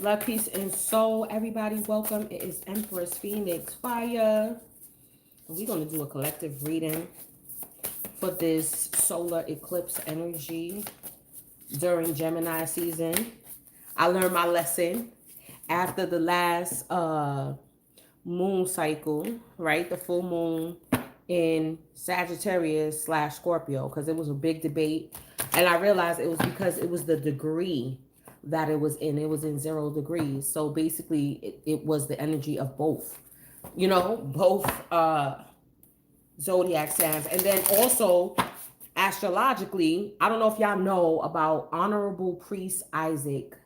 Love, peace, and soul. Everybody, welcome. It is Empress Phoenix Fire. We're going to do a collective reading for this solar eclipse energy during Gemini season. I learned my lesson after the last moon cycle, right? The full moon in Sagittarius / Scorpio, because it was a big debate. And I realized it was because it was the degree that it was in. It was in 0 degrees. So basically, it was the energy of both, both zodiac signs. And then also, astrologically, I don't know if y'all know about Honorable Priest Isaac.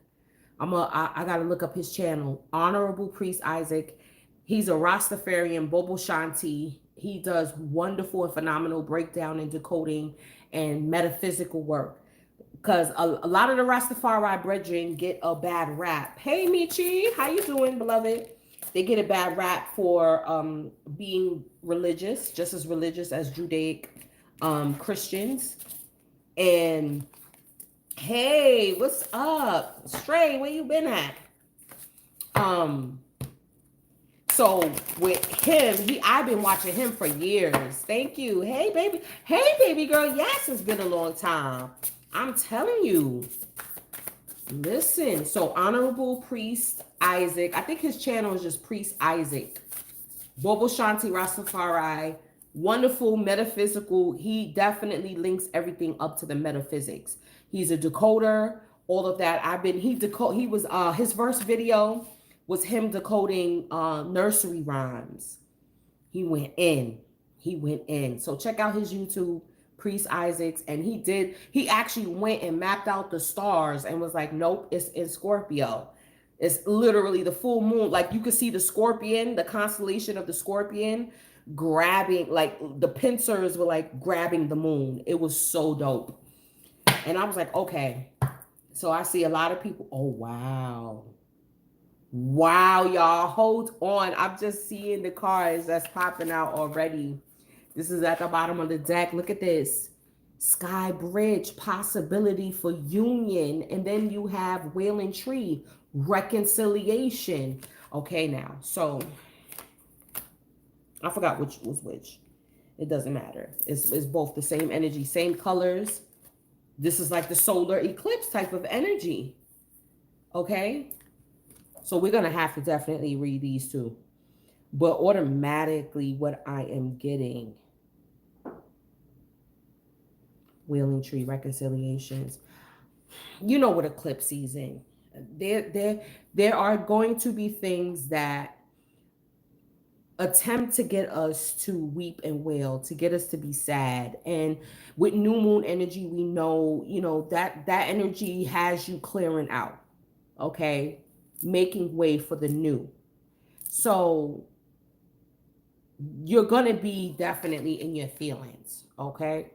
I gotta look up his channel. Honorable Priest Isaac. He's a Rastafarian Bobo Shanti. He does wonderful and phenomenal breakdown and decoding and metaphysical work. Because a lot of the Rastafari brethren get a bad rap. Hey, Michi, how you doing, beloved? They get a bad rap for being religious, just as religious as Judaic Christians. And hey, what's up? Stray, where you been at? So with him, I've been watching him for years. Thank you. Hey, baby. Hey, baby girl. Yes, it's been a long time. I'm telling you. Listen. So Honorable Priest Isaac. I think his channel is just Priest Isaac. Bobo Shanti Rastafari. Wonderful metaphysical. He definitely links everything up to the metaphysics. He's a decoder. All of that. His first video was him decoding nursery rhymes. He went in. So check out his YouTube, Priest Isaacs. And he actually went and mapped out the stars and was like, nope, it's in Scorpio. It's literally the full moon. Like you could see the scorpion, the constellation of the scorpion grabbing, like the pincers were like grabbing the moon. It was so dope. And I was like, okay. So I see a lot of people. Oh, wow. Wow, y'all, hold on. I'm just seeing the cards that's popping out already. This is at the bottom of the deck. Look at this. Sky Bridge, possibility for union. And then you have Wailing Tree, reconciliation. Okay, now. So, I forgot which was which. It doesn't matter. It's both the same energy, same colors. This is like the solar eclipse type of energy. Okay? So we're going to have to definitely read these two. But automatically what I am getting, Wailing Tree, reconciliations. You know what eclipse season. There are going to be things that attempt to get us to weep and wail, to get us to be sad. And with new moon energy, we know, that energy has you clearing out. Okay? Making way for the new. So you're going to be definitely in your feelings, okay?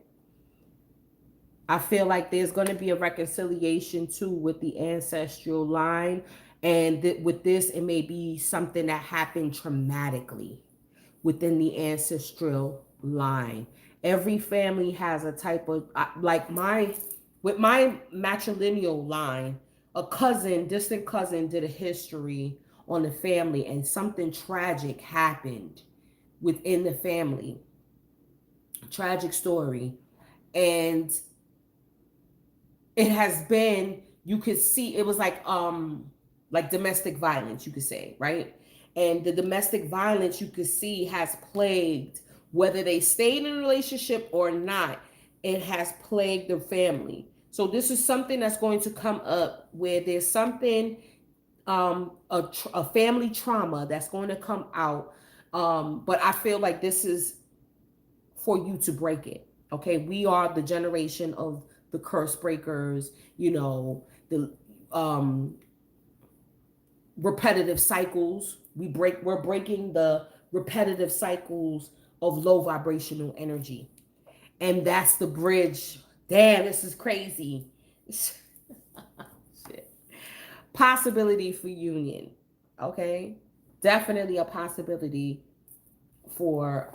I feel like there's going to be a reconciliation too with the ancestral line. And with this, it may be something that happened traumatically within the ancestral line. Every family has a type of, with my matrilineal line, a distant cousin did a history on the family and something tragic happened within the family. Tragic story. And it has been, you could see, it was like domestic violence, you could say, right? And the domestic violence you could see has plagued, whether they stayed in a relationship or not, it has plagued the family. So this is something that's going to come up where there's something, a family trauma that's going to come out. But I feel like this is for you to break it. Okay, we are the generation of the curse breakers, the repetitive cycles. We're breaking the repetitive cycles of low vibrational energy. And that's the bridge. Damn, this is crazy. Shit. Possibility for union. Okay? Definitely a possibility for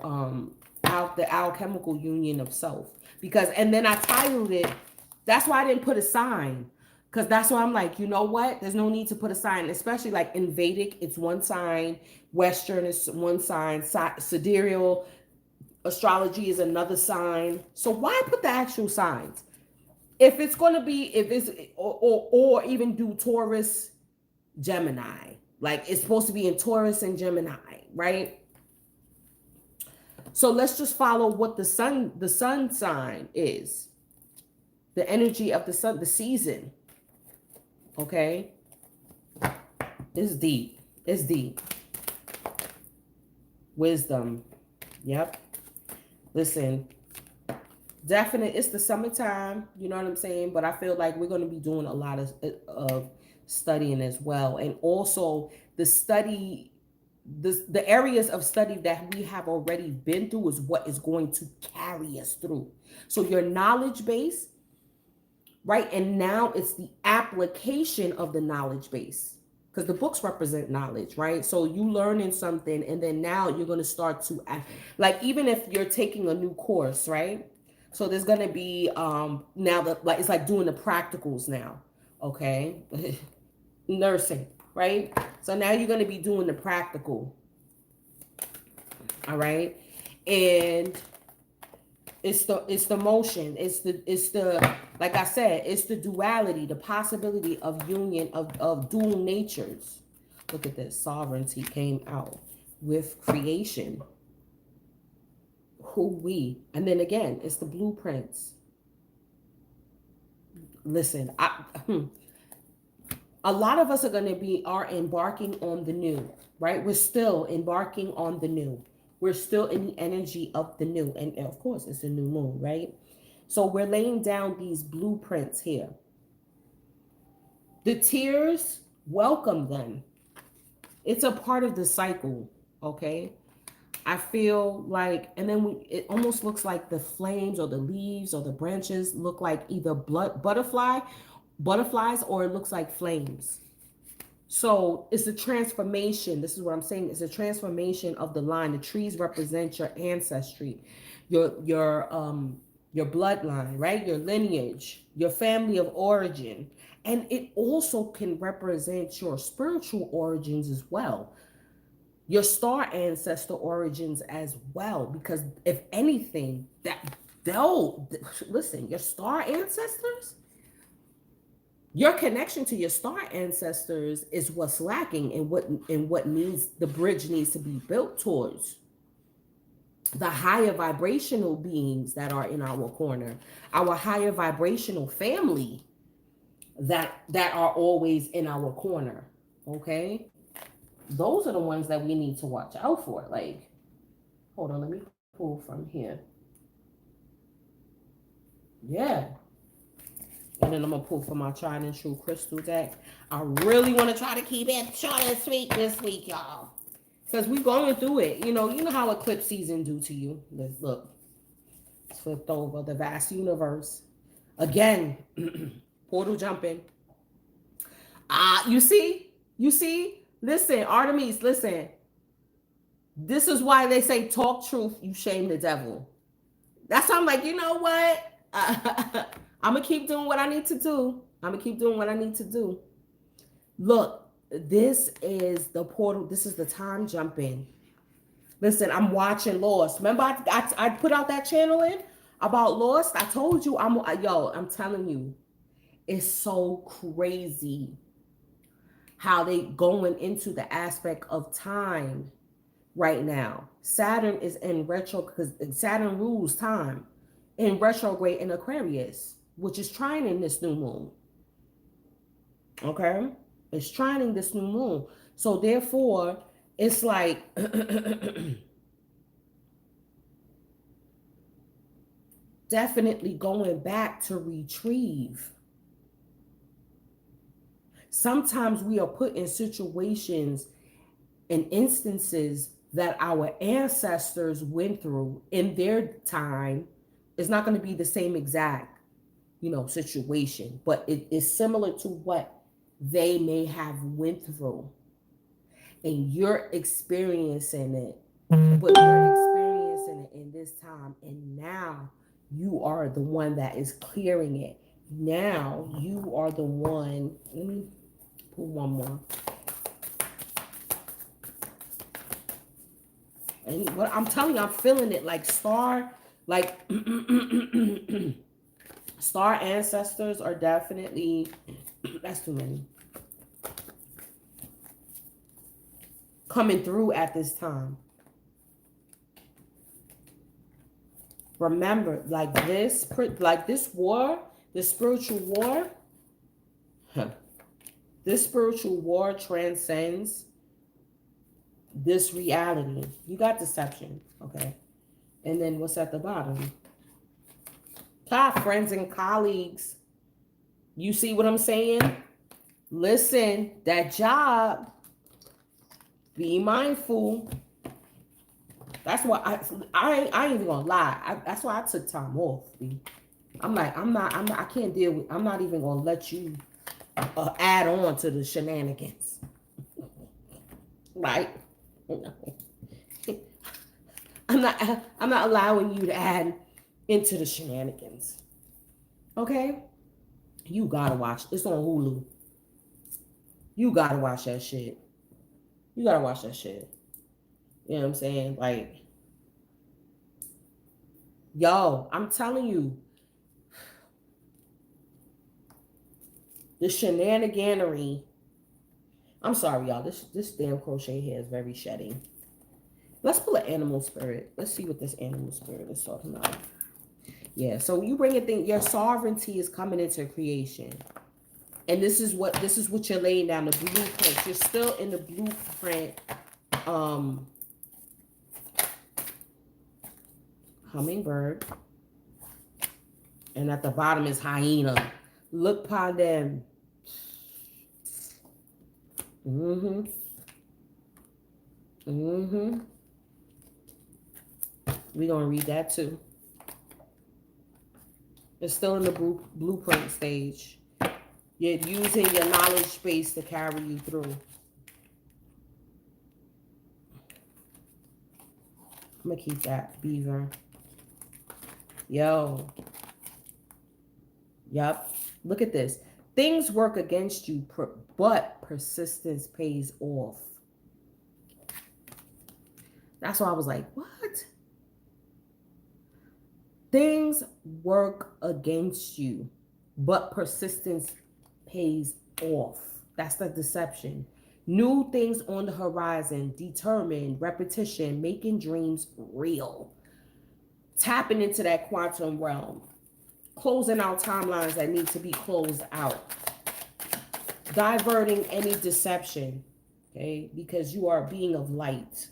the alchemical union of self. And then I titled it, that's why I didn't put a sign. Because that's why I'm like, you know what? There's no need to put a sign, especially like in Vedic, it's one sign, Western is one sign, sidereal astrology is another sign. So why put the actual signs? If it's going to be, if it's, or even do Taurus, Gemini. Like it's supposed to be in Taurus and Gemini, right? So let's just follow what the sun sign is. The energy of the sun, the season. Okay? It's deep. It's deep. Wisdom. Yep. Listen, definite. It's the summertime. You know what I'm saying? But I feel like we're going to be doing a lot of studying as well, and also the study. The areas of study that we have already been through is what is going to carry us through. So your knowledge base, right? And now it's the application of the knowledge base, because the books represent knowledge, right? So you learning something, and then now you're going to start to act, like even if you're taking a new course, right? So there's going to be now that, like, it's like doing the practicals now, okay? Nursing, right? So now you're going to be doing the practical, all right? And it's the motion, it's the like I said, it's the duality, the possibility of union of dual natures. Look at this, sovereignty came out with creation, who we, and then again it's the blueprints. Listen, a lot of us are embarking on the new, right? We're still embarking on the new. We're still in the energy of the new, and of course it's a new moon, right? So we're laying down these blueprints here. The tears, welcome them. It's a part of the cycle, okay? I feel like, and then it almost looks like the flames or the leaves or the branches look like either butterflies, or it looks like flames. So it's a transformation. This is what I'm saying. It's a transformation of the line. The trees represent your ancestry, your bloodline, right? Your lineage, your family of origin. And it also can represent your spiritual origins as well, your star ancestor origins as well. Because if anything, they'll listen, your star ancestors, your connection to your star ancestors is what's lacking, and what needs, the bridge needs to be built towards the higher vibrational beings that are in our corner, our higher vibrational family that are always in our corner. Okay, those are the ones that we need to watch out for. Like, hold on, let me pull from here. Yeah. And then I'm gonna pull from my tried and true crystal deck. I really want to try to keep it short and sweet this week, y'all, because we're going through it. You know how eclipse season do to you. Let's look. It's flipped over. The vast universe. Again, portal jumping. You see? You see? Listen, Artemis, listen. This is why they say talk truth, you shame the devil. That's why I'm like, you know what? I'm going to keep doing what I need to do. I'm going to keep doing what I need to do. Look, this is the portal. This is the time jumping. Listen, I'm watching Lost. Remember, I put out that channel in about Lost? I told you, I'm telling you, it's so crazy how they going into the aspect of time right now. Saturn is in retro, because Saturn rules time, in retrograde in Aquarius, which is trining this new moon. Okay? It's trining this new moon. So therefore, it's like definitely going back to retrieve. Sometimes we are put in situations and instances that our ancestors went through in their time. It's not going to be the same exact, situation, but it is similar to what they may have went through, and you're experiencing it, but you're experiencing it in this time, and now you are the one that is clearing it, Now you are the one. Let me pull one more. And what I'm telling you, I'm feeling it like star, like star ancestors are definitely, that's too many, coming through at this time. Remember, like this war, the spiritual war, huh, this spiritual war transcends this reality. You got deception, okay? And then what's at the bottom? Top friends and colleagues. You see what I'm saying? Listen, that job, be mindful. That's why I ain't even gonna lie. That's why I took time off. I'm like, I can't deal with, I'm not even gonna let you add on to the shenanigans. Right? I'm not allowing you to add into the shenanigans. Okay? You gotta watch. It's on Hulu. You gotta watch that shit. You gotta watch that shit. You know what I'm saying? Like, yo, I'm telling you, the shenaniganery. I'm sorry, y'all. This damn crochet hair is very shedding. Let's pull an animal spirit. Let's see what this animal spirit is talking about. Yeah, so you bring a thing, your sovereignty is coming into creation. And this is what you're laying down, the blueprint. You're still in the blueprint hummingbird. And at the bottom is hyena. Look upon them. Mm-hmm. Mm-hmm. We're gonna read that too. It's still in the blueprint stage. You're using your knowledge base to carry you through. I'm gonna keep that, beaver. Yo. Yep. Look at this. Things work against you, but persistence pays off. That's why I was like, what? Things work against you, but persistence pays off. That's the deception. New things on the horizon, determined, repetition, making dreams real. Tapping into that quantum realm. Closing out timelines that need to be closed out. Diverting any deception, okay? Because you are a being of light.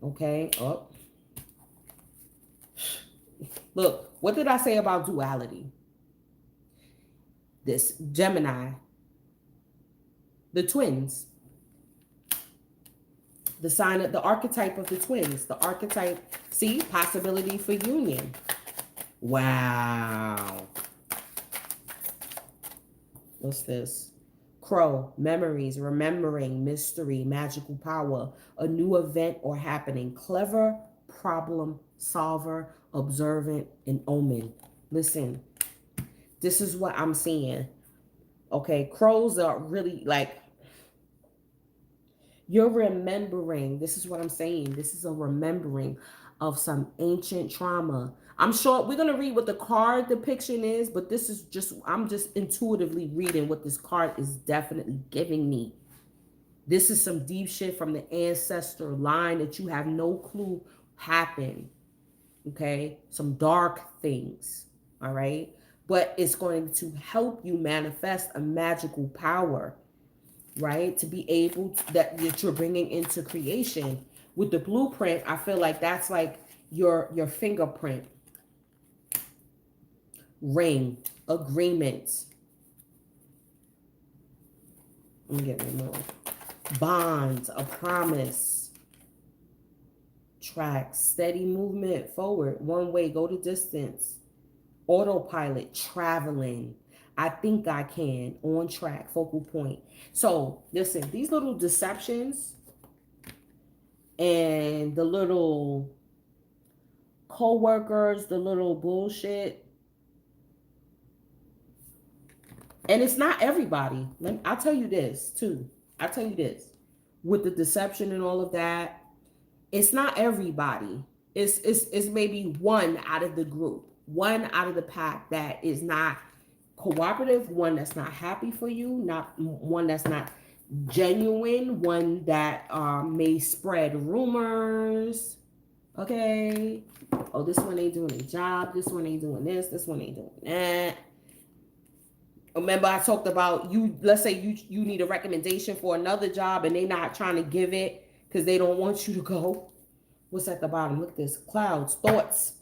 Okay? Oh. Look, what did I say about duality? This Gemini, the twins, the sign of the archetype of the twins, the archetype, see, possibility for union. Wow. What's this? Crow, memories, remembering, mystery, magical power, a new event or happening, clever problem solver, observant, and omen. Listen, this is what I'm seeing. Okay, crows are really like, you're remembering. This is what I'm saying. This is a remembering of some ancient trauma. I'm sure we're going to read what the card depiction is, but this is just, I'm just intuitively reading what this card is definitely giving me. This is some deep shit from the ancestor line that you have no clue happened. Okay? Some dark things. All right? But it's going to help you manifest a magical power, right? To be able to, that you're bringing into creation. With the blueprint, I feel like that's like your fingerprint, ring, agreement. Let me get one more. Bonds, a promise, track, steady movement forward, one way, go the distance, autopilot, traveling. I think I can, on track, focal point. So listen, these little deceptions and the little co-workers, the little bullshit, And it's not everybody. I'll tell you this too. I'll tell you this. With the deception and all of that, it's not everybody. It's maybe one out of the group, one out of the pack that is not cooperative, one that's not happy for you, not one that's not genuine, one that may spread rumors. Okay. Oh, this one ain't doing a job. This one ain't doing this. This one ain't doing that. Remember, I talked about you. Let's say you need a recommendation for another job, and they not trying to give it because they don't want you to go. What's at the bottom? Look at this: clouds, thoughts,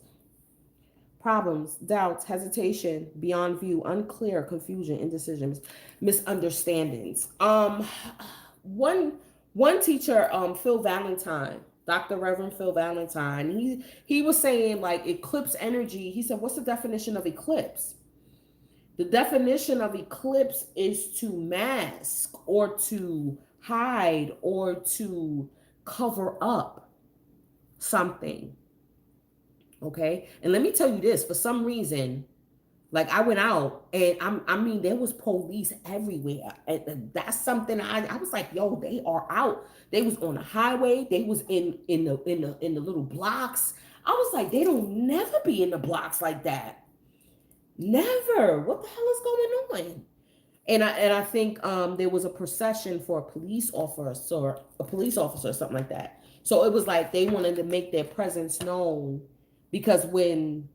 problems, doubts, hesitation, beyond view, unclear, confusion, indecision, misunderstandings. One one teacher, Phil Valentine, Dr. Reverend Phil Valentine, he was saying like eclipse energy. He said, "What's the definition of eclipse?" The definition of eclipse is to mask or to hide or to cover up something. Okay. And let me tell you this, for some reason, like I went out and I mean, there was police everywhere. And that's something I was like, yo, they are out. They was on the highway. They was in the little blocks. I was like, they don't never be in the blocks like that. Never. What the hell is going on? And I think there was a procession for a police officer or something like that. So it was like they wanted to make their presence known because when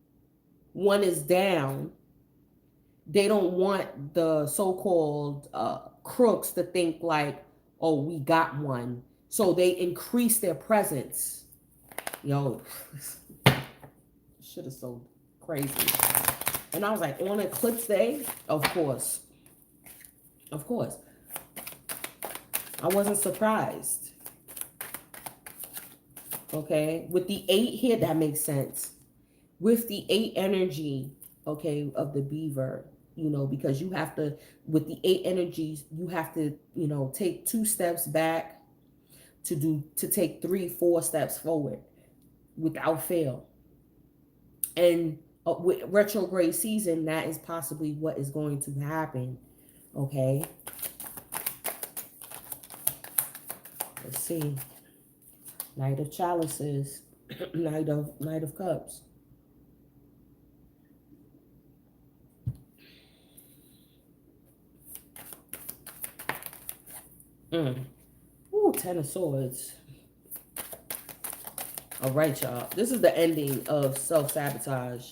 one is down, they don't want the so-called crooks to think like, oh, we got one. So they increase their presence. Yo, shit is so crazy. And I was like, on Eclipse Day, of course. Of course. I wasn't surprised. Okay. With the 8 here, that makes sense. With the 8 energy, okay, of the beaver, because you have to, with the 8 energies, you have to, take 2 steps back to take 3, 4 steps forward without fail. And with retrograde season, that is possibly what is going to happen. Okay. Let's see. Knight of Chalices, Knight of Cups. Ooh, 10 of Swords. All right, y'all. This is the ending of self-sabotage.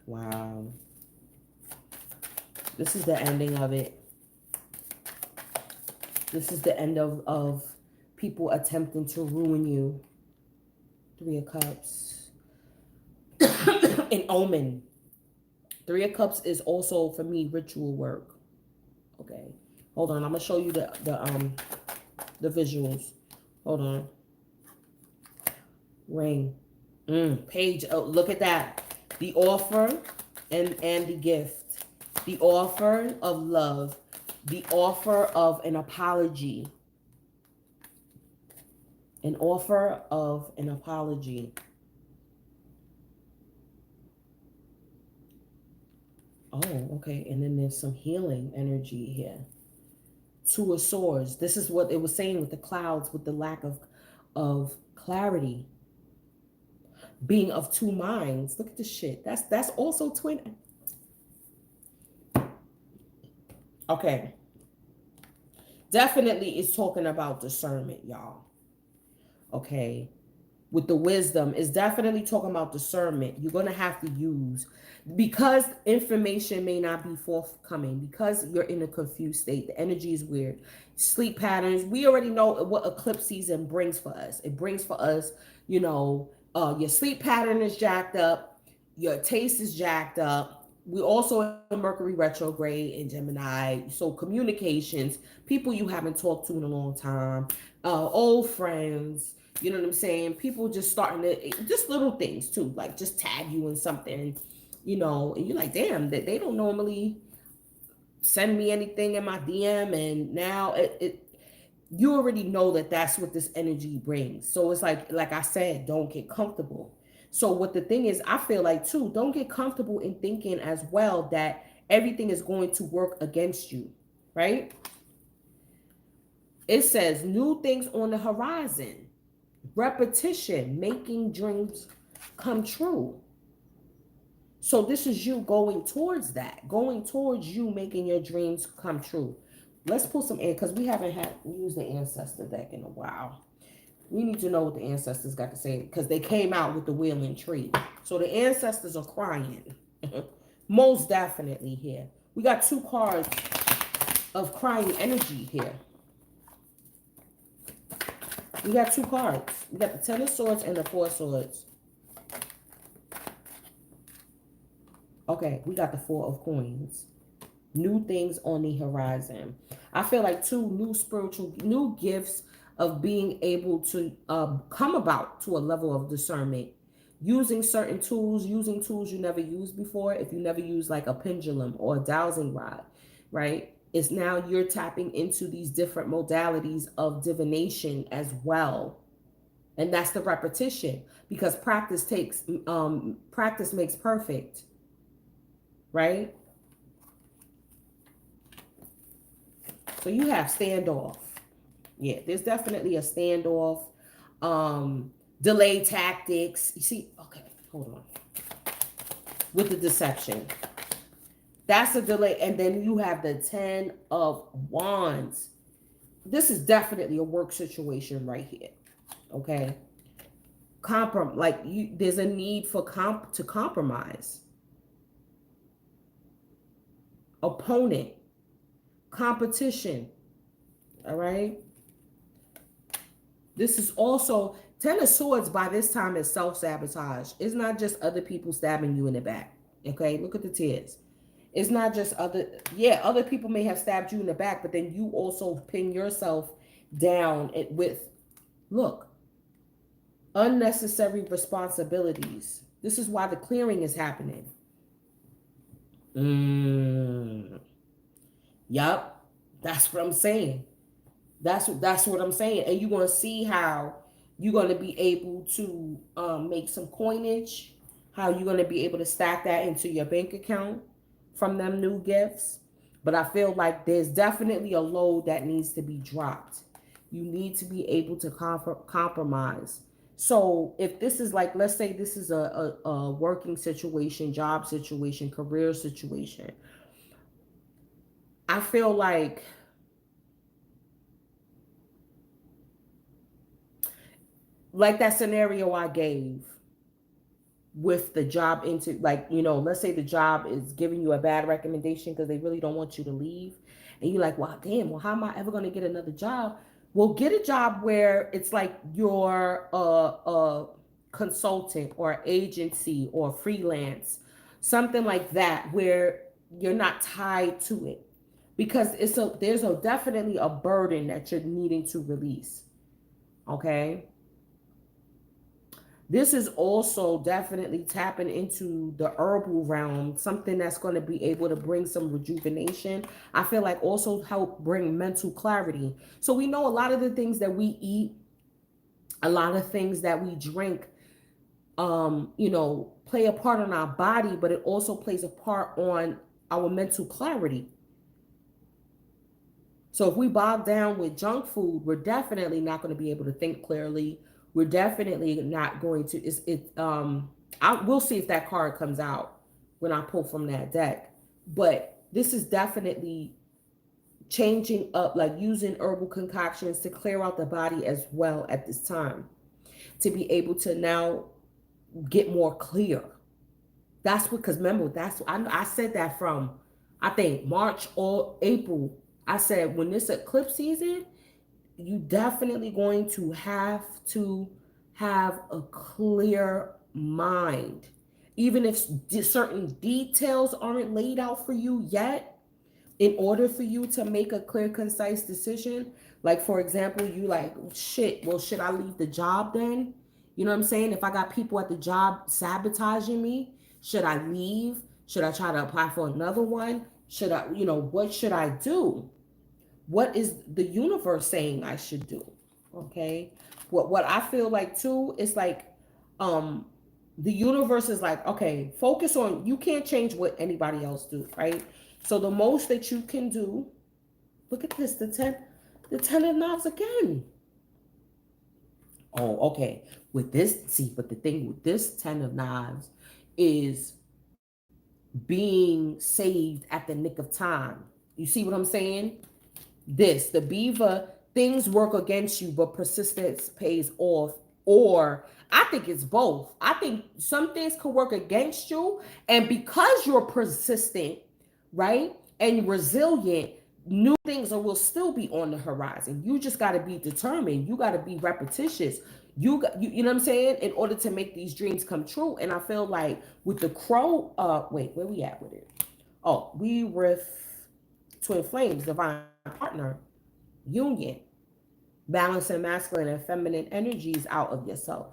Wow. This is the ending of it. This is the end of people attempting to ruin you. 3 of Cups. An omen. 3 of Cups is also, for me, ritual work. Okay. Hold on. I'm going to show you the visuals. Hold on. Ring. Page. Oh, look at that. The offer and the gift. The offer of love. The offer of an apology. An offer of an apology. Oh, okay. And then there's some healing energy here. 2 of Swords. This is what it was saying with the clouds, with the lack of clarity. Being of 2 minds. Look at this shit. That's also twin. Okay. Definitely is talking about discernment, y'all. Okay. With the wisdom, is definitely talking about discernment. You're going to have to use, because information may not be forthcoming, because you're in a confused state. The energy is weird. Sleep patterns. We already know what eclipse season brings for us. It brings for us, your sleep pattern is jacked up. Your taste is jacked up. We also in Mercury retrograde in Gemini. So communications, people you haven't talked to in a long time, old friends, you know what I'm saying? People just starting to, just little things too, like just tag you in something, and you're like, damn, they don't normally send me anything in my DM. And now you already know that that's what this energy brings. So it's like I said, don't get comfortable. So what the thing is, I feel like too, don't get comfortable in thinking as well that everything is going to work against you, right? It says new things on the horizon, repetition, making dreams come true. So this is you going towards that, going towards you making your dreams come true. Let's pull some in because we haven't had used the ancestor deck in a while. We need to know what the ancestors got to say because they came out with the wheeling tree. So the ancestors are crying. Most definitely here. We got two cards of crying energy here. We got two cards. We got the Ten of Swords and the Four of Swords. Okay, we got the Four of Coins. New things on the horizon. I feel like two new gifts of being able to come about to a level of discernment. Using certain tools, using tools you never used before. If you never used like a pendulum or a dowsing rod, right? It's now you're tapping into these different modalities of divination as well. And that's the repetition because practice makes perfect, right? So you have standoff. Yeah, there's definitely a standoff. Delay tactics. You see, okay, hold on. With the deception. That's a delay. And then you have the 10 of Wands. This is definitely a work situation right here. Okay. There's a need for to compromise. Opponent. Competition. All right. This is also Ten of Swords by this time is self-sabotage. It's not just other people stabbing you in the back. Okay, look at the tears. It's not just other people may have stabbed you in the back, but then you also pin yourself down with, look, unnecessary responsibilities. This is why the clearing is happening. Yup, that's what I'm saying. That's what I'm saying. And you're going to see how you're going to be able to make some coinage, how you're going to be able to stack that into your bank account from them new gifts. But I feel like there's definitely a load that needs to be dropped. You need to be able to compromise. So if this is like, let's say this is a working situation, job situation, career situation, I feel like that scenario I gave with the job into, like, let's say the job is giving you a bad recommendation because they really don't want you to leave. And you're like, well, damn, well, how am I ever going to get another job? Well, get a job where it's like you're a consultant or agency or freelance, something like that, where you're not tied to it. Because there's definitely a burden that you're needing to release. Okay. This is also definitely tapping into the herbal realm, something that's going to be able to bring some rejuvenation. I feel like also help bring mental clarity. So we know a lot of the things that we eat, a lot of things that we drink, play a part on our body, but it also plays a part on our mental clarity. So if we bog down with junk food, we're definitely not going to be able to think clearly. We're definitely not going to. We'll see if that card comes out when I pull from that deck. But this is definitely changing up, like using herbal concoctions to clear out the body as well at this time, to be able to now get more clear. That's because remember, I said that from, I think, March or April. I said when this eclipse season, you definitely going to have a clear mind. Even if certain details aren't laid out for you yet, in order for you to make a clear, concise decision. Like, for example, you like, shit, well, should I leave the job then? You know what I'm saying? If I got people at the job sabotaging me, should I leave? Should I try to apply for another one? Should I, what should I do? What is the universe saying I should do? Okay. What I feel like too is like, The universe is like, okay, focus on, you can't change what anybody else do, right? So the most that you can do, look at this, the 10 of knobs again. Oh, okay. With this, see, but the thing with this 10 of knives is being saved at the nick of time. You see what I'm saying? This, the beaver, things work against you, but persistence pays off. Or I think it's both. I think some things can work against you, and because you're persistent, right, and resilient, new things will still be on the horizon. You just got to be determined. You got to be repetitious. You know what I'm saying, in order to make these dreams come true. And I feel like with the crow, wait, where we at with it? Oh, we with twin flames, divine partner, union, balancing masculine and feminine energies out of yourself.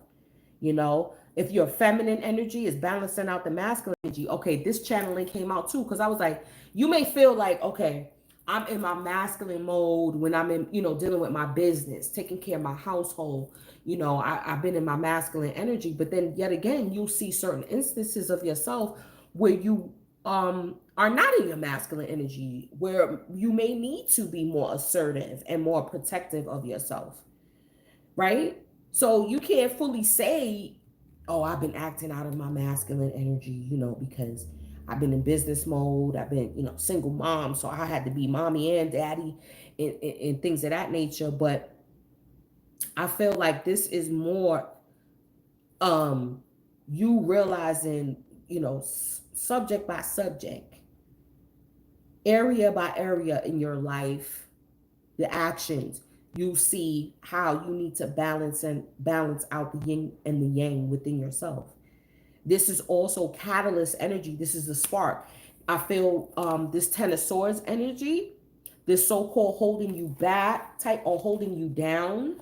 You know, if your feminine energy is balancing out the masculine energy, okay, this channeling came out too. Cause I was like, you may feel like, okay, I'm in my masculine mode when I'm in, dealing with my business, taking care of my household. I've been in my masculine energy, but then yet again, you'll see certain instances of yourself where you are not in your masculine energy, where you may need to be more assertive and more protective of yourself, right? So you can't fully say, oh, I've been acting out of my masculine energy, because I've been in business mode. I've been, single mom. So I had to be mommy and daddy and things of that nature. But I feel like this is more um, you realizing, subject by subject, area by area in your life, the actions, you see how you need to balance out the yin and the yang within yourself. This is also catalyst energy. This is the spark. I feel this 10 of swords energy, this so-called holding you back type, or holding you down,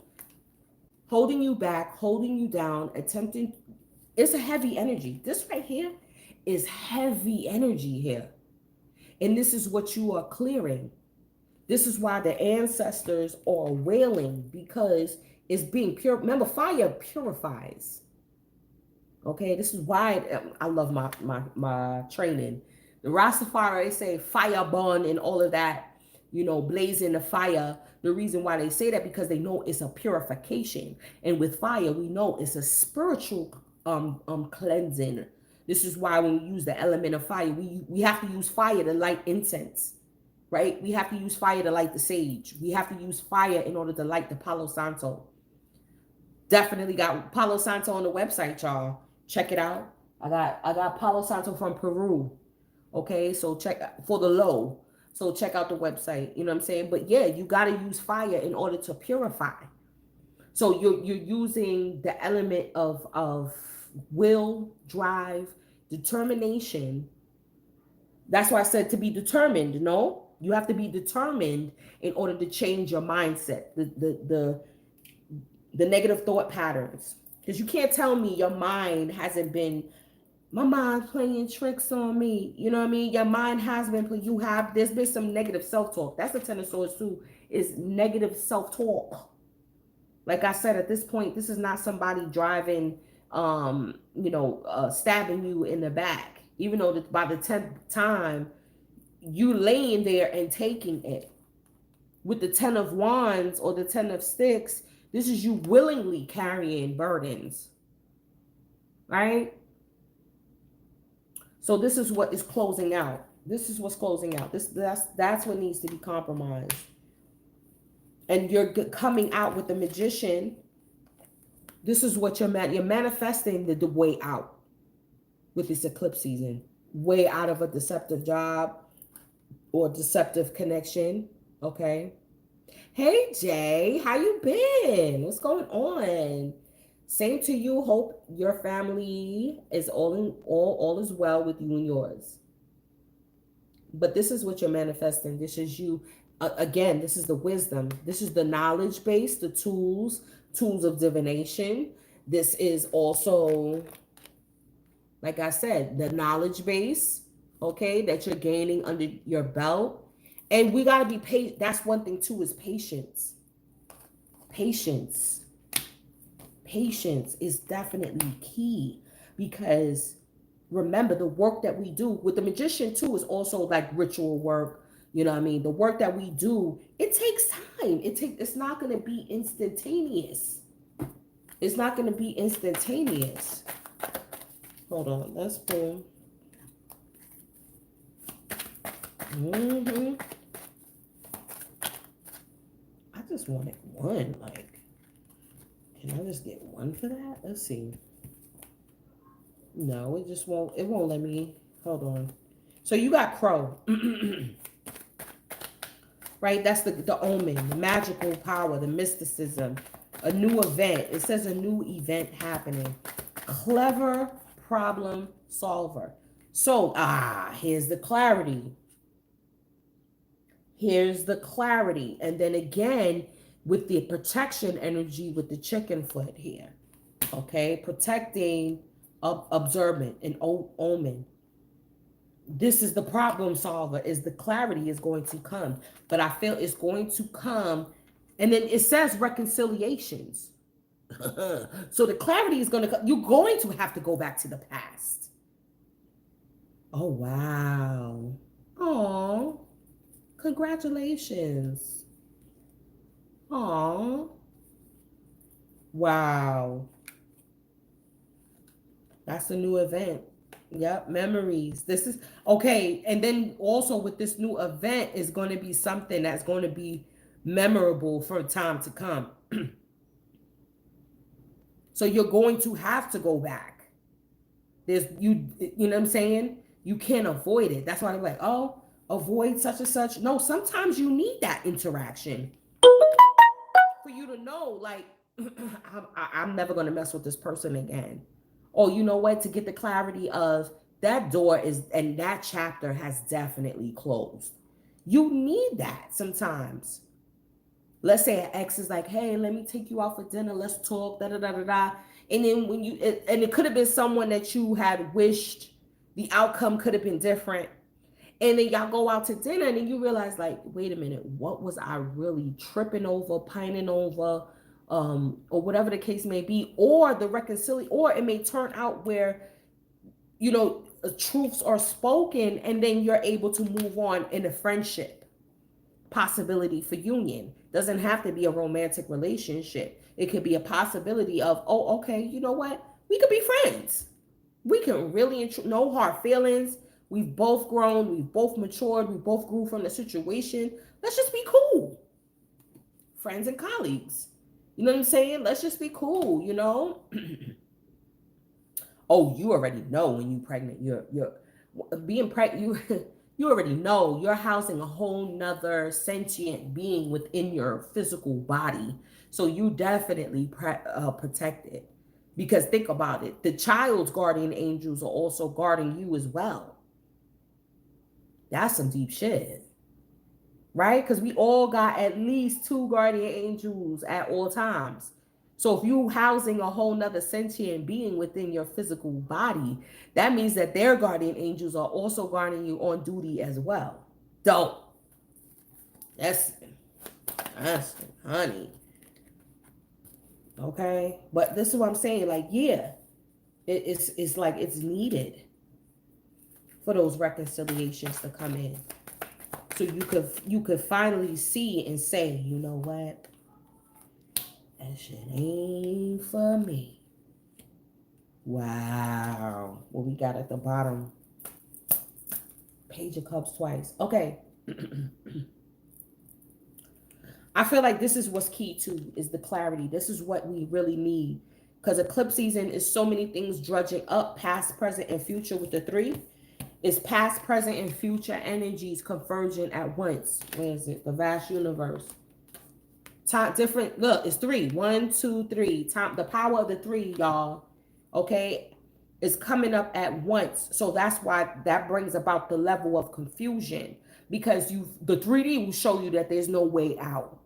holding you back, holding you down, attempting. It's a heavy energy. This right here is heavy energy here. And this is what you are clearing. This is why the ancestors are wailing, because it's being pure. Remember, fire purifies. Okay, this is why I love my training. The Rastafari, they say fire burn and all of that, blazing the fire. The reason why they say that, because they know it's a purification, and with fire, we know it's a spiritual cleansing. This is why when we use the element of fire, we have to use fire to light incense, right? We have to use fire to light the sage. We have to use fire in order to light the Palo Santo. Definitely got Palo Santo on the website, y'all. Check it out. I got Palo Santo from Peru. Okay, so check for the low. So check out the website. You know what I'm saying? But yeah, you gotta use fire in order to purify. So you're using the element of will, drive, determination. That's why I said to be determined. No, you have to be determined in order to change your mindset, the negative thought patterns. Because you can't tell me your mind hasn't been, my mind playing tricks on me. You know what I mean? Your mind has been, there's been some negative self-talk. That's the 10 of swords too, is negative self-talk. Like I said, at this point, this is not somebody driving, stabbing you in the back. Even though by the 10th time, you laying there and taking it. With the 10 of wands or the 10 of sticks, this is you willingly carrying burdens, right? So this is what is closing out. This is what's closing out. That's what needs to be compromised. And you're coming out with the magician. This is what you're manifesting the way out with this eclipse season. Way out of a deceptive job or deceptive connection. Okay. Hey Jay, how you been? What's going on? Same to you. Hope your family is all is well with you and yours. But this is what you're manifesting. This is you. Again, this is the wisdom. This is the knowledge base, the tools of divination. This is also, like I said, the knowledge base, okay, that you're gaining under your belt. And we got to be patient. That's one thing too, is patience. Patience. Patience is definitely key, because remember the work that we do with the magician too is also like ritual work. You know what I mean? The work that we do, it takes time. It's not going to be instantaneous. It's not going to be instantaneous. Hold on, let's pull. I just wanted one. Like, can I just get one for that? Let's see. No, it just won't. It won't let me. Hold on. So you got Crow, right? That's the omen, the magical power, the mysticism, a new event. It says a new event happening. Clever problem solver. So here's the clarity. Here's the clarity. And then again, with the protection energy with the chicken foot here. Okay, protecting, observant, and omen. This is the problem solver, is the clarity is going to come. But I feel it's going to come, and then it says reconciliations. So the clarity is going to come. You're going to have to go back to the past. Oh, wow. Oh, congratulations. Oh, wow. That's a new event. Yep, memories. This is okay. And then also with this new event is going to be something that's going to be memorable for time to come. So you're going to have to go back. You know what I'm saying? You can't avoid it. That's why they're like, oh, avoid such and such. No, sometimes you need that interaction for you to know, like, I'm never going to mess with this person again. Oh, you know what? To get the clarity of that door is, and that chapter has definitely closed. You need that sometimes. Let's say an ex is like, hey, let me take you out for dinner. Let's talk, da da da da da. And then when and it could have been someone that you had wished the outcome could have been different. And then y'all go out to dinner and then you realize, like, wait a minute, what was I really tripping over, pining over, or whatever the case may be, or the reconciliation, or it may turn out where, truths are spoken and then you're able to move on in a friendship possibility for union. Doesn't have to be a romantic relationship. It could be a possibility of, oh, okay, you know what? We could be friends. We can really, no hard feelings. We've both grown. We've both matured. We both grew from the situation. Let's just be cool. Friends and colleagues. You know what I'm saying? Let's just be cool, Oh, you already know when you're pregnant. You're being pregnant. You already know you're housing a whole nother sentient being within your physical body. So you definitely protected. Because think about it. The child's guardian angels are also guarding you as well. That's some deep shit. Right? Because we all got at least 2 guardian angels at all times. So if you housing a whole nother sentient being within your physical body, that means that their guardian angels are also guarding you on duty as well. Don't. That's honey. Okay? But this is what I'm saying. Like, yeah, it's like it's needed for those reconciliations to come in. So you could finally see and say, you know what? That shit ain't for me. Wow. What we got at the bottom? Page of Cups twice. Okay. I feel like this is what's key too, is the clarity. This is what we really need. Because eclipse season is so many things drudging up, past, present, and future with the 3. It's past, present, and future energies converging at once. Where is it? The vast universe. Time different. Look, it's 3. 1, 2, 3. Time. The power of the 3, y'all. Okay, is coming up at once. So that's why that brings about the level of confusion, because the 3D will show you that there's no way out.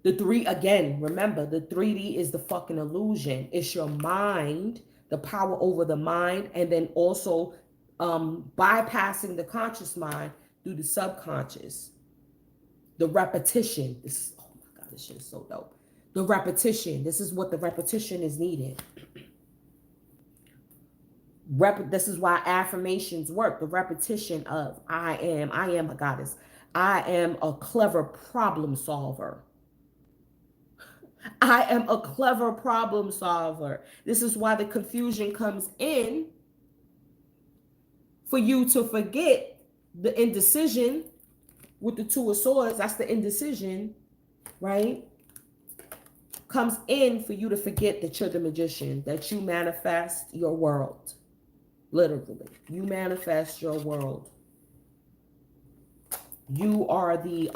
The 3, again, remember, the 3D is the fucking illusion. It's your mind, the power over the mind, and then also bypassing the conscious mind through the subconscious. The repetition. Oh my God, this shit is so dope. The repetition. This is what the repetition is needed. This is why affirmations work. The repetition of I am a goddess. I am a clever problem solver. I am a clever problem solver. This is why the confusion comes in for you to forget the indecision with the two of swords. That's the indecision, right? Comes in for you to forget that you're the magician, that you manifest your world. Literally, you manifest your world. You are the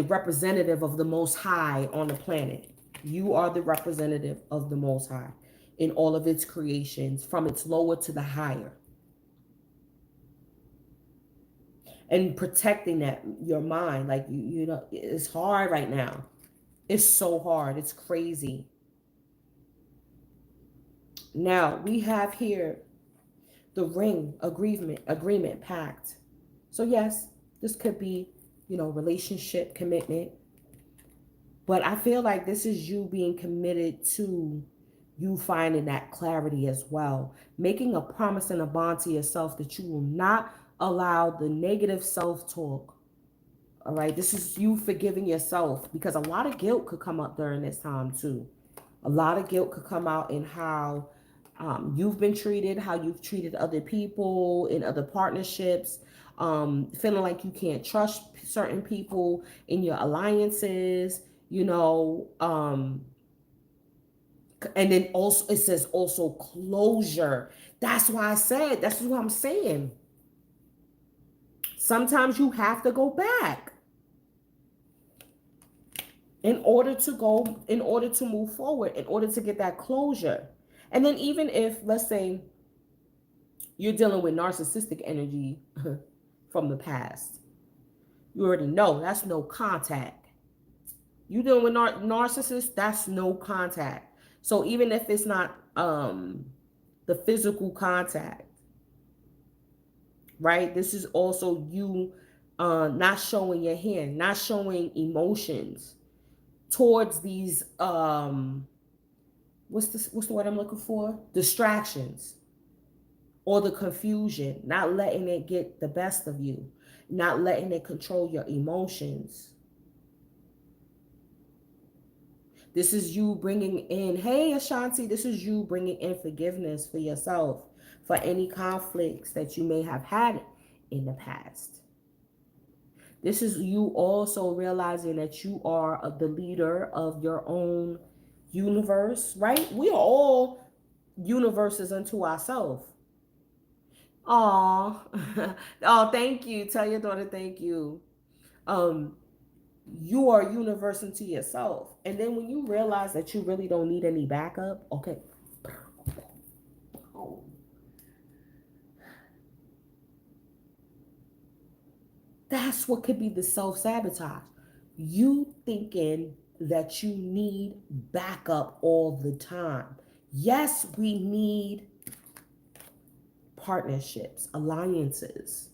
representative of the Most High on the planet. You are the representative of the Most High in all of its creations, from its lower to the higher. And protecting that your mind, like you know, it's hard right now. It's so hard. It's crazy. Now we have here the ring, agreement, pact. So yes, this could be, you know, relationship, commitment. But I feel like this is you being committed to you finding that clarity as well. Making a promise and a bond to yourself that you will not allow the negative self-talk. All right. This is you forgiving yourself, because a lot of guilt could come up during this time too. A lot of guilt could come out in how you've been treated, how you've treated other people in other partnerships, feeling like you can't trust certain people in your alliances, you know. And then also it says also closure. That's why I said, that's what I'm saying. Sometimes you have to go back in order to move forward, in order to get that closure. And then even if, let's say, you're dealing with narcissistic energy from the past, you already know that's no contact. You dealing with narcissists, that's no contact. So even if it's not the physical contact, right? This is also you not showing your hand, not showing emotions towards these what's the word I'm looking for? Distractions or the confusion, not letting it get the best of you, not letting it control your emotions. This is you bringing in, hey Ashanti, this is you bringing in forgiveness for yourself for any conflicts that you may have had in the past. This is you also realizing that you are the leader of your own universe, right? We are all universes unto ourselves. Aw. Oh, thank you. Tell your daughter thank you. Um, you are a universe unto yourself. And then when you realize that you really don't need any backup, okay. Oh. That's what could be the self-sabotage. You thinking that you need backup all the time. Yes, we need partnerships, alliances,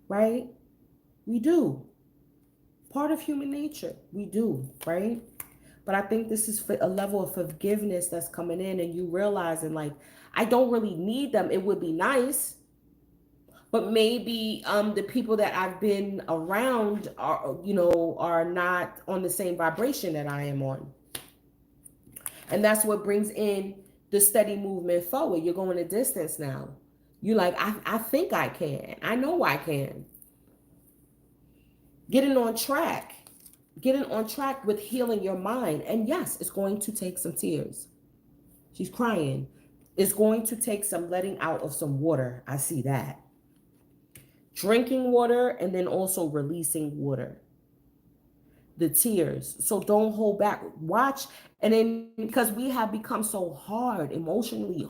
right? We do. Part of human nature. We do, right? But I think this is for a level of forgiveness that's coming in, and you realizing, like, I don't really need them. It would be nice, but maybe the people that I've been around are, you know, are not on the same vibration that I am on. And that's what brings in the steady movement forward. You're going a distance now. You like, I think I can. I know I can. Getting on track. Getting on track with healing your mind. And yes, it's going to take some tears. She's crying. It's going to take some letting out of some water. I see that. Drinking water and then also releasing water. The tears. So don't hold back. Watch. And then because we have become so hard emotionally.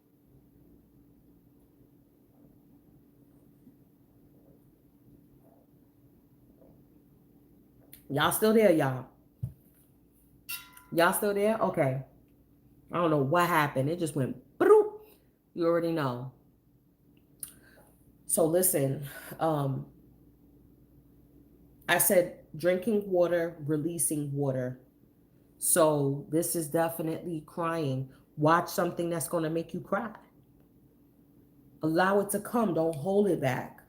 Y'all still there, y'all? Y'all still there? Okay. I don't know what happened. It just went bloop. You already know. So listen, I said drinking water, releasing water. So this is definitely crying. Watch something that's going to make you cry. Allow it to come. Don't hold it back.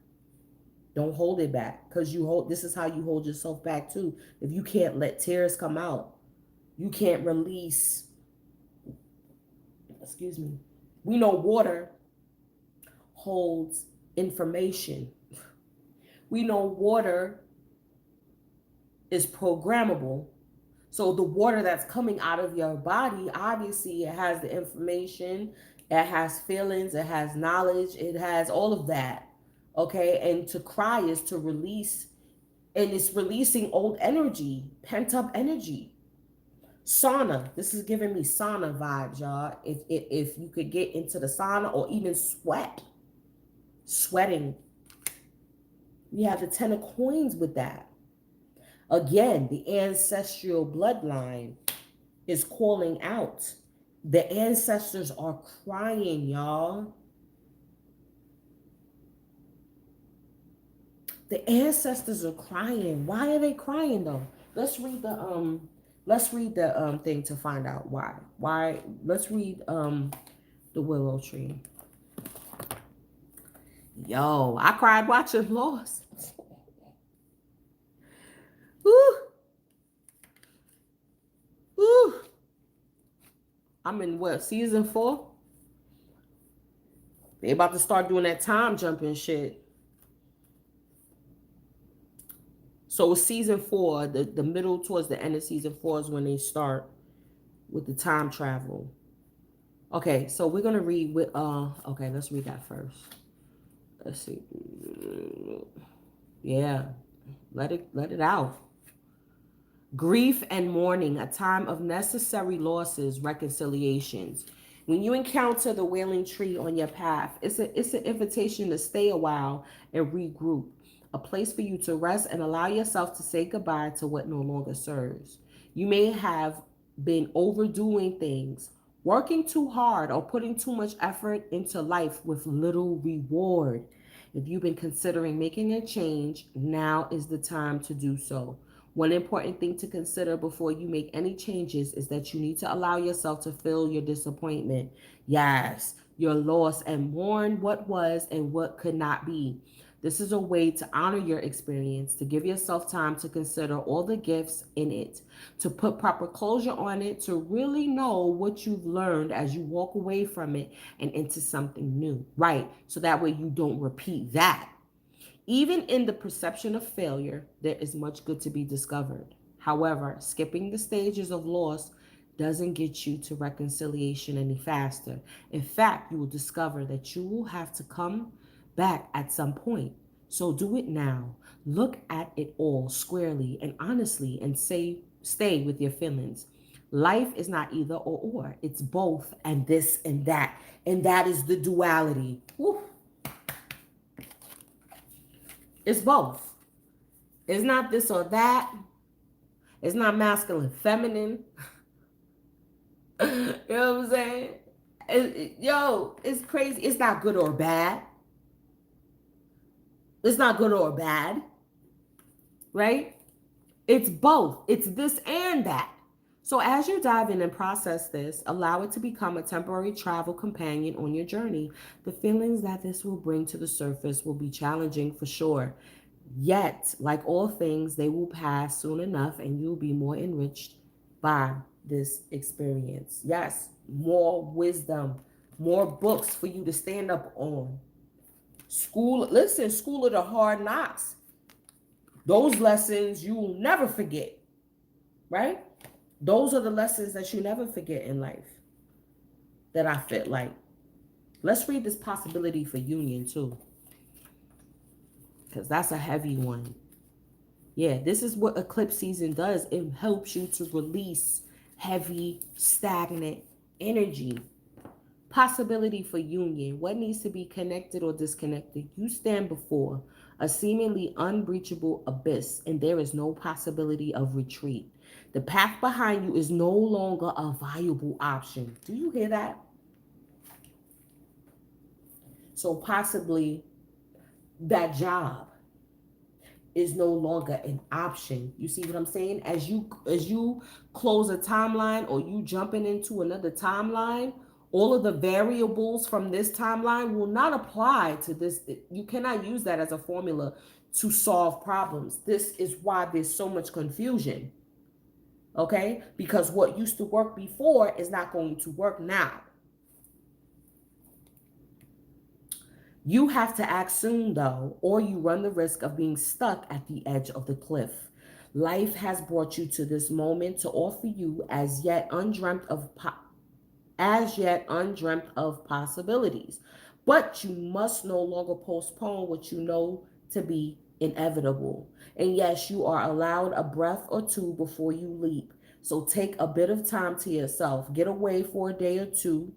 Don't hold it back, because this is how you hold yourself back too. If you can't let tears come out, you can't release, excuse me. We know water holds information. We know water is programmable. So the water that's coming out of your body, obviously it has the information, it has feelings, it has knowledge, it has all of that. Okay? And to cry is to release, and it's releasing old energy, pent up energy. Sauna. This is giving me sauna vibes, y'all. If you could get into the sauna, or even sweating. We have the 10 of coins with that. Again, the ancestral bloodline is calling out. The ancestors are crying, y'all. The ancestors are crying. Why are they crying though? Let's read the thing to find out why. Why? Let's read the willow tree. Yo, I cried watching Lost. Woo! Woo! I'm in what, season 4? They about to start doing that time jumping shit. So season 4, the middle towards the end of season 4 is when they start with the time travel. Okay, so we're gonna read with okay, let's read that first. Let's see. Yeah. Let it out. Grief and mourning, a time of necessary losses, reconciliations. When you encounter the wailing tree on your path, it's an invitation to stay a while and regroup, a place for you to rest and allow yourself to say goodbye to what no longer serves. You may have been overdoing things, working too hard, or putting too much effort into life with little reward. If you've been considering making a change, now is the time to do so. One important thing to consider before you make any changes is that you need to allow yourself to feel your disappointment. Yes, your loss, and mourn what was and what could not be. This is a way to honor your experience, to give yourself time to consider all the gifts in it, to put proper closure on it, to really know what you've learned as you walk away from it and into something new. Right? So that way you don't repeat that. Even in the perception of failure, there is much good to be discovered. However, skipping the stages of loss doesn't get you to reconciliation any faster. In fact, you will discover that you will have to come back at some point. So do it now. Look at it all squarely and honestly, and stay with your feelings. Life is not either or, it's both, and this and that. And that is the duality. Woo. It's both. It's not this or that. It's not masculine, feminine. You know what I'm saying? It's crazy. It's not good or bad. It's not good or bad. Right? It's both. It's this and that. So as you dive in and process this, allow it to become a temporary travel companion on your journey. The feelings that this will bring to the surface will be challenging for sure. Yet, like all things, they will pass soon enough and you'll be more enriched by this experience. Yes, more wisdom, more books for you to stand up on. School of the hard knocks. Those lessons you will never forget, right? Those are the lessons that you never forget in life that I feel like. Let's read this possibility for union too, because that's a heavy one. Yeah, this is what eclipse season does. It helps you to release heavy, stagnant energy. Possibility for union. What needs to be connected or disconnected? You stand before a seemingly unbreachable abyss, and there is no possibility of retreat. The path behind you is no longer a viable option. Do you hear that? So possibly that job, is no longer an option. You see what I'm saying? As you close a timeline or you jumping into another timeline, all of the variables from this timeline will not apply to this. You cannot use that as a formula to solve problems. This is why there's so much confusion. Okay? Because what used to work before is not going to work now. You have to act soon, though, or you run the risk of being stuck at the edge of the cliff. Life has brought you to this moment to offer you as yet undreamt of possibilities. But you must no longer postpone what you know to be inevitable. And yes, you are allowed a breath or two before you leap. So take a bit of time to yourself. Get away for a day or two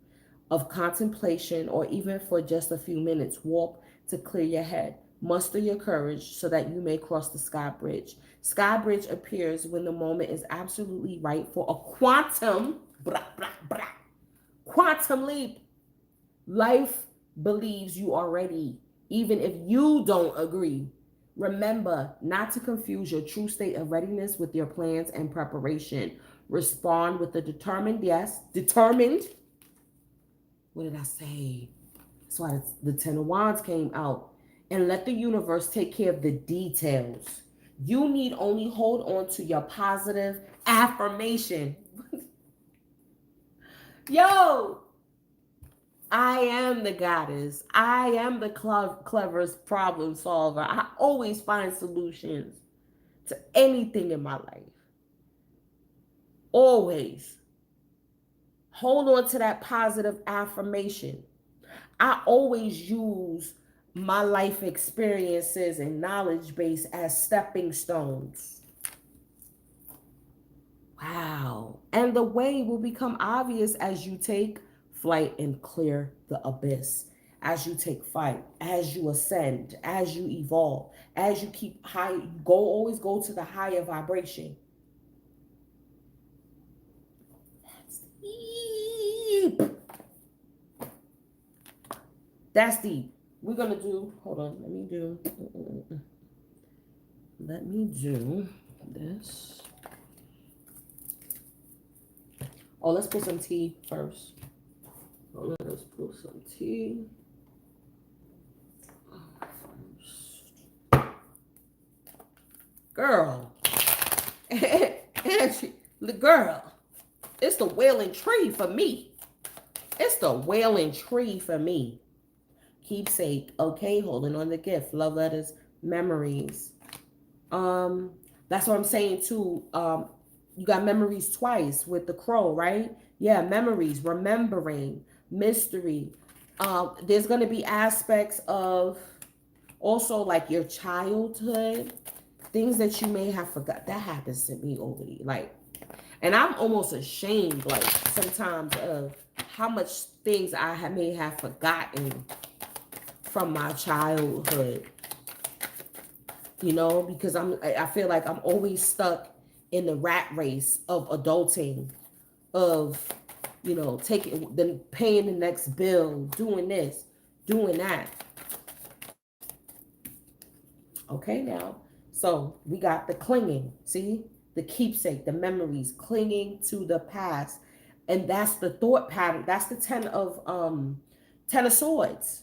of contemplation, or even for just a few minutes. Walk to clear your head. Muster your courage so that you may cross the sky bridge. Sky bridge appears when the moment is absolutely right for a quantum leap. Life believes you are ready, even if you don't agree. Remember not to confuse your true state of readiness with your plans and preparation. Respond with a determined yes. Determined. What did I say? That's why the Ten of Wands came out. And let the universe take care of the details. You need only hold on to your positive affirmation. Yo, I am the goddess. I am the cleverest problem solver. I always find solutions to anything in my life. Always. Hold on to that positive affirmation. I always use my life experiences and knowledge base as stepping stones. Wow. And the way will become obvious as you take flight and clear the abyss. As you take flight, as you ascend, as you evolve, as you keep high, always go to the higher vibration. That's deep. That's deep. We're gonna do, hold on, let me do this. Oh, let's put some tea first. Oh, let's put some tea first. Girl. Angie, the girl. It's the wailing tree for me. It's the wailing tree for me. Keepsake. Okay, holding on the gift. Love letters, memories. That's what I'm saying too. You got memories twice with the crow, right? Yeah, memories, remembering, mystery. There's going to be aspects of also like your childhood, things that you may have forgot. That happens to me over the like, and I'm almost ashamed, like sometimes of how much things may have forgotten from my childhood. You know, because I feel like I'm always stuck in the rat race of adulting, of, you know, paying the next bill, doing this, doing that. Okay, now, so we got the clinging, see, the keepsake, the memories, clinging to the past, and that's the thought pattern. That's the ten of swords.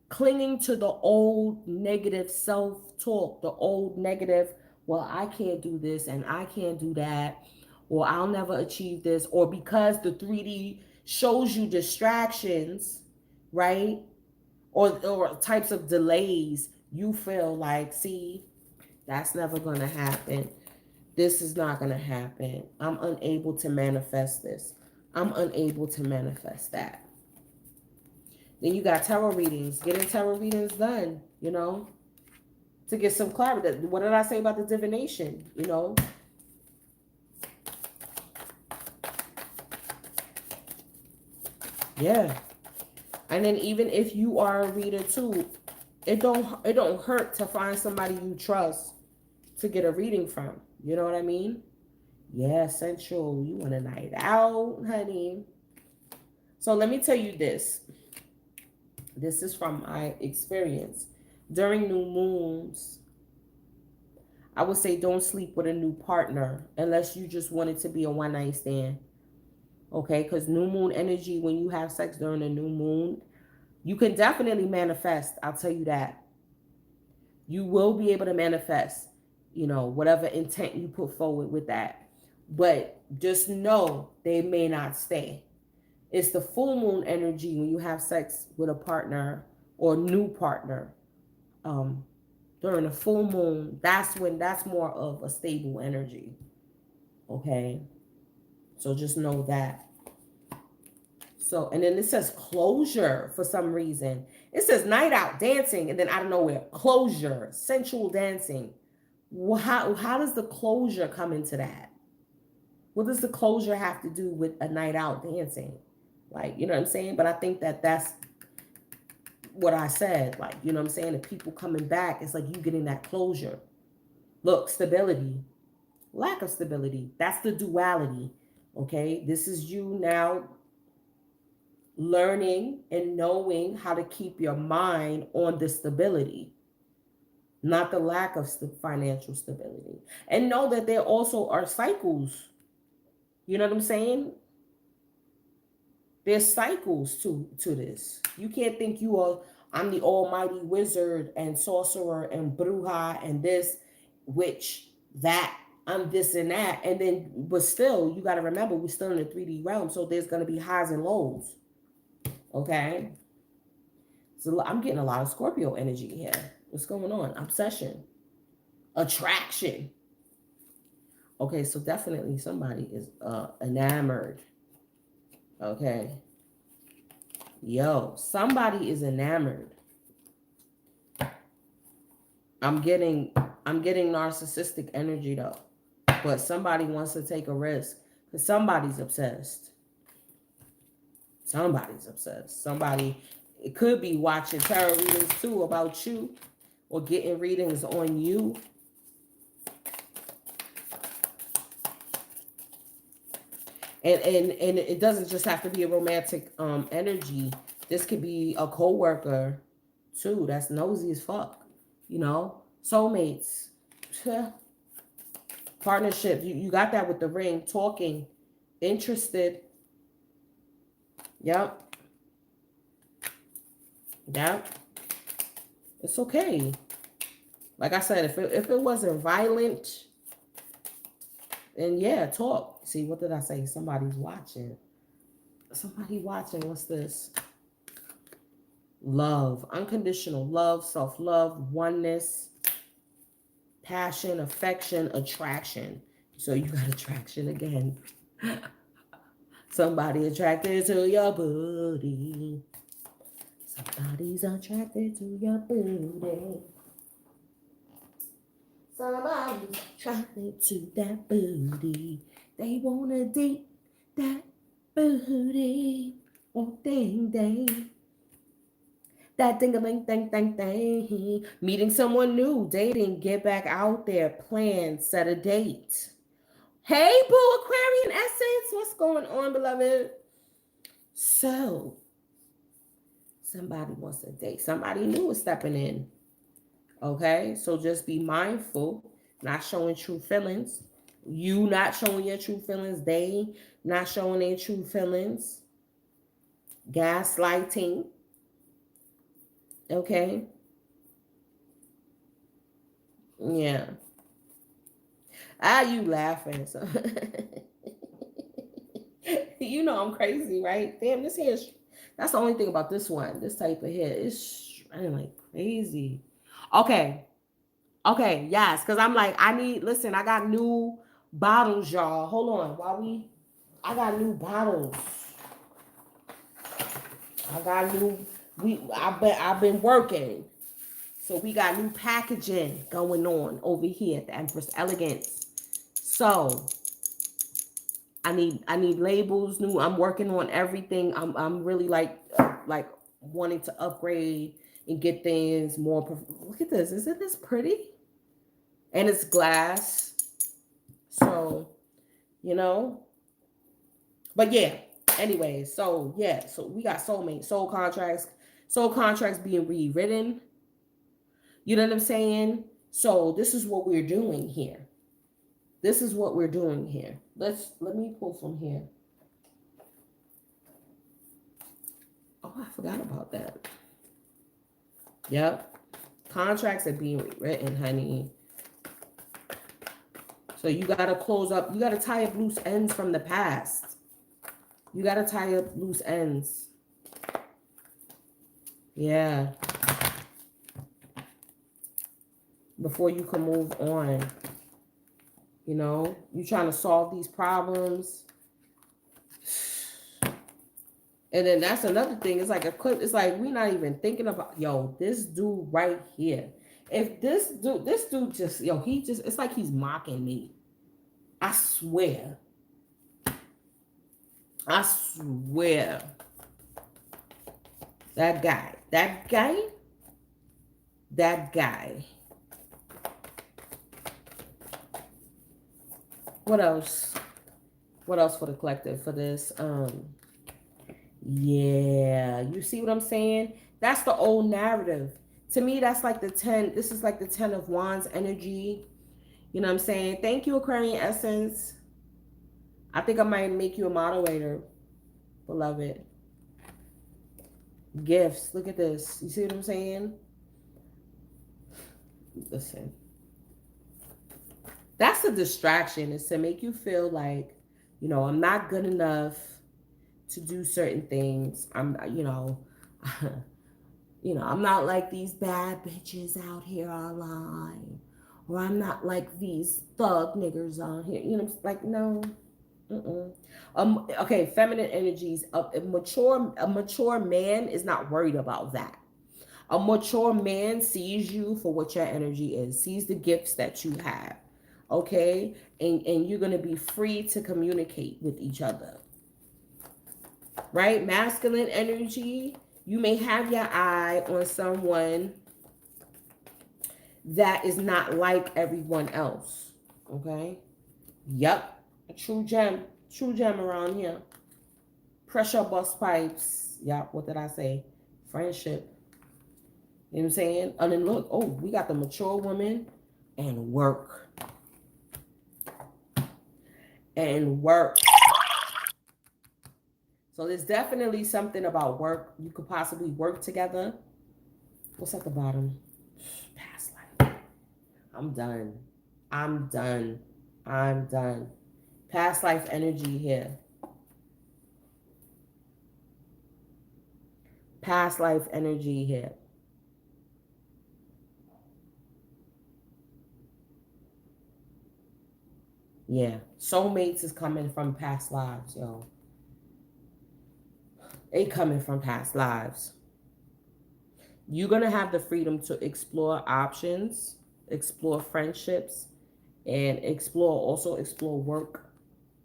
Clinging to the old negative self-talk, the old negative, well, I can't do this and I can't do that, or I'll never achieve this, or because the 3D shows you distractions, right? Or types of delays, you feel like, see, that's never going to happen. This is not going to happen. I'm unable to manifest this. I'm unable to manifest that. Then you got tarot readings. Getting tarot readings done, you know, to get some clarity. What did I say about the divination, you know? Yeah. And then even if you are a reader too, it don't hurt to find somebody you trust to get a reading from. You know what I mean? Yeah, sensual. You want a night out, honey. So let me tell you this. This is from my experience. During new moons, I would say don't sleep with a new partner unless you just want it to be a one night stand. Okay, because new moon energy, when you have sex during a new moon, you can definitely manifest. I'll tell you that. You will be able to manifest, whatever intent you put forward with that. But just know they may not stay. It's the full moon energy when you have sex with a partner or new partner. Um, During the full moon, that's more of a stable energy. Okay. So just know that. So, and then it says closure for some reason. It says night out dancing, and then out of nowhere, closure, sensual dancing. Well, how does the closure come into that? What does the closure have to do with a night out dancing? Like, you know what I'm saying? But I think that that's what I said. Like, you know what I'm saying? The people coming back, it's like you getting that closure. Look, stability, lack of stability. That's the duality. Okay. This is you now learning and knowing how to keep your mind on the stability, not the lack of financial stability. And know that there also are cycles. You know what I'm saying? There's cycles to this. You can't think I'm the almighty wizard and sorcerer and bruja and this, which, that, I'm this and that. And then, but still, you got to remember, we're still in the 3D realm. So there's going to be highs and lows. Okay. So I'm getting a lot of Scorpio energy here. What's going on? Obsession, attraction. Okay, so definitely somebody is enamored. Okay. Yo, somebody is enamored. I'm getting narcissistic energy though. But somebody wants to take a risk because somebody's obsessed. Somebody's obsessed. Somebody, it could be watching tarot readings too about you or getting readings on you. And it doesn't just have to be a romantic energy. This could be a coworker too. That's nosy as fuck. Soulmates, partnership. You got that with the ring. Talking, interested. Yep. It's okay. Like I said, if it wasn't violent, then yeah, talk. See, what did I say? Somebody's watching. Somebody watching. What's this? Love, unconditional love, self-love, oneness, passion, affection, attraction. So you got attraction again. Somebody attracted to your booty. Somebody's attracted to your booty. Somebody's attracted to that booty. They wanna date that booty. Oh, dang, dang. That ding-a-ling-ding-ding-ding. Meeting someone new, dating, get back out there, plan, set a date. Hey, boo, Aquarian Essence. What's going on, beloved? So, somebody wants to date. Somebody new is stepping in. Okay? So just be mindful, not showing true feelings. You not showing your true feelings. They not showing their true feelings. Gaslighting. Okay? Yeah. You laughing. So you know I'm crazy, right? Damn, this hair is... That's the only thing about this one. This type of hair is shredding like crazy. Okay, yes, because I'm like, listen, I got new bottles, y'all. Hold on, I got new bottles. I've been working. So we got new packaging going on over here at the Empress Elegance. So I need labels new. I'm working on everything. I'm really like wanting to upgrade and get things more. Look at this. Isn't this pretty? And it's glass. So, but yeah. Anyway, so yeah. So we got soulmate, soul contracts being rewritten. You know what I'm saying? So this is what we're doing here. This is what we're doing here. Let me pull from here. Oh, I forgot about that. Yep. Contracts are being written, honey. So you got to close up. You got to tie up loose ends from the past. You got to tie up loose ends. Yeah. Before you can move on. You know, you trying to solve these problems. And then that's another thing. It's like a clip. It's like we're not even thinking about, yo, this dude right here. If this dude just, yo, he just, it's like he's mocking me. I swear. I swear. That guy. What else? What else for the collective for this? Yeah, you see what I'm saying? That's the old narrative. To me, that's like the 10. This is like the 10 of Wands energy. You know what I'm saying? Thank you, Aquarian Essence. I think I might make you a moderator, beloved. Gifts. Look at this. You see what I'm saying? Listen. That's a distraction. Is to make you feel like, you know, I'm not good enough to do certain things. I'm, you know, I'm not like these bad bitches out here online. Or I'm not like these thug niggers on here. You know, like, no. Okay, feminine energies. A mature man is not worried about that. A mature man sees you for what your energy is, sees the gifts that you have. Okay? And you're gonna be free to communicate with each other. Right? Masculine energy, you may have your eye on someone that is not like everyone else. Okay? Yep. A true gem. True gem around here. Pressure bust pipes. Yep. What did I say? Friendship. You know what I'm saying? And then look, oh, we got the mature woman and work. And work. So there's definitely something about work. You could possibly work together. What's at the bottom? Past life. I'm done. I'm done. I'm done. Past life energy here. Past life energy here. Yeah. Soulmates is coming from past lives, yo. They coming from past lives. You're going to have the freedom to explore options, explore friendships, and explore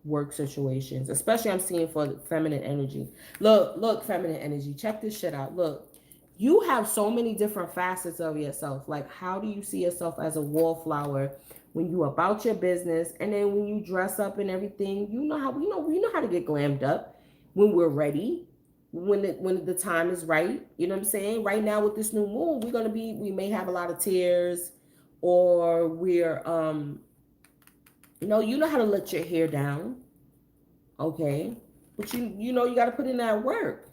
work situations. Especially I'm seeing for feminine energy. Look, feminine energy. Check this shit out. Look, you have so many different facets of yourself. Like, how do you see yourself as a wallflower when you about your business, and then when you dress up and everything? You know how we know how to get glammed up when we're ready, when the time is right. You know what I'm saying? Right now with this new moon, we may have a lot of tears, or we're you know how to let your hair down, okay? But you know you got to put in that work.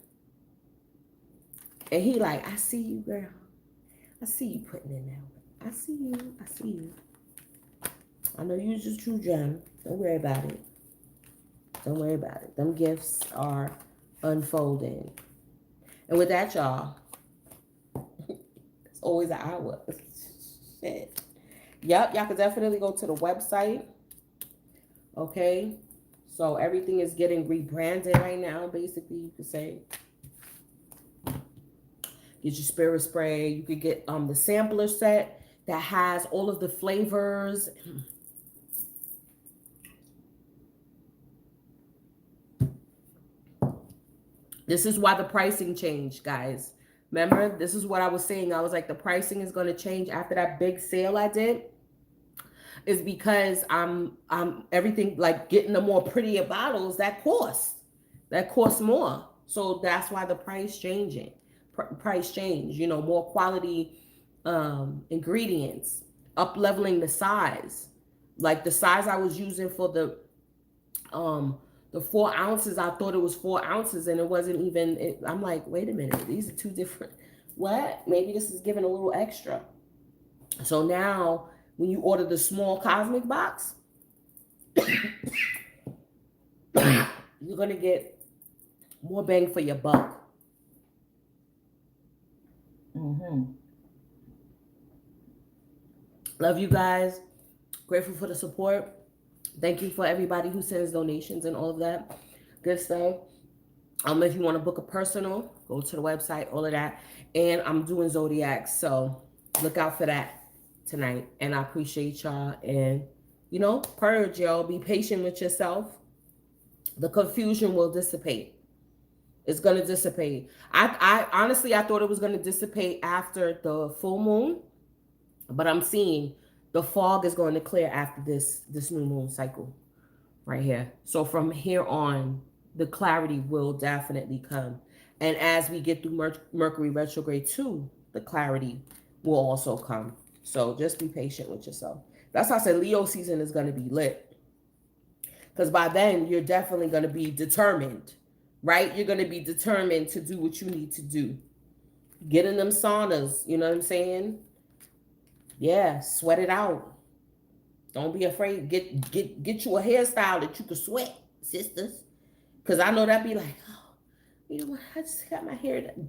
And he like, I see you, girl. I see you putting in that work. I see you. I see you. I know you're just true gem. Don't worry about it. Don't worry about it. Them gifts are unfolding. And with that, y'all, it's always an hour. Shit. Yep, y'all can definitely go to the website. Okay. So everything is getting rebranded right now, basically, you could say. Get your spirit spray. You could get the sampler set that has all of the flavors. This is why the pricing changed, guys. Remember, this is what I was saying. I was like, the pricing is going to change after that big sale I did. Is because I'm everything, like getting the more prettier bottles that cost more. So that's why the price changing. Price change, more quality ingredients. up leveling the size. Like the size I was using for the 4 ounces, I thought it was 4 ounces and it wasn't even I'm like, wait a minute, these are two different. What? Maybe this is giving a little extra. So now when you order the small cosmic box, you're gonna get more bang for your buck. Love you guys. Grateful for the support. Thank you for everybody who sends donations and all of that good stuff. If you want to book a personal, go to the website, all of that. And I'm doing zodiacs, so look out for that tonight. And I appreciate y'all. And purge, y'all. Be patient with yourself. The confusion will dissipate. It's gonna dissipate. I honestly, I thought it was gonna dissipate after the full moon, but I'm seeing the fog is going to clear after this new moon cycle right here. So from here on, the clarity will definitely come. And as we get through Mercury retrograde too, the clarity will also come. So just be patient with yourself. That's why I said Leo season is going to be lit. Because by then, you're definitely going to be determined, right? You're going to be determined to do what you need to do. Get in them saunas, you know what I'm saying? Yeah, sweat it out. Don't be afraid. Get you a hairstyle that you can sweat, sisters. Because I know that be like, oh, you know what? I just got my hair done.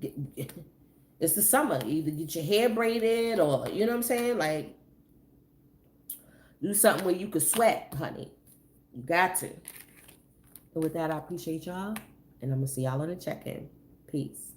It's the summer. Either get your hair braided or, you know what I'm saying? Like, do something where you can sweat, honey. You got to. And with that, I appreciate y'all. And I'm going to see y'all on the check-in. Peace.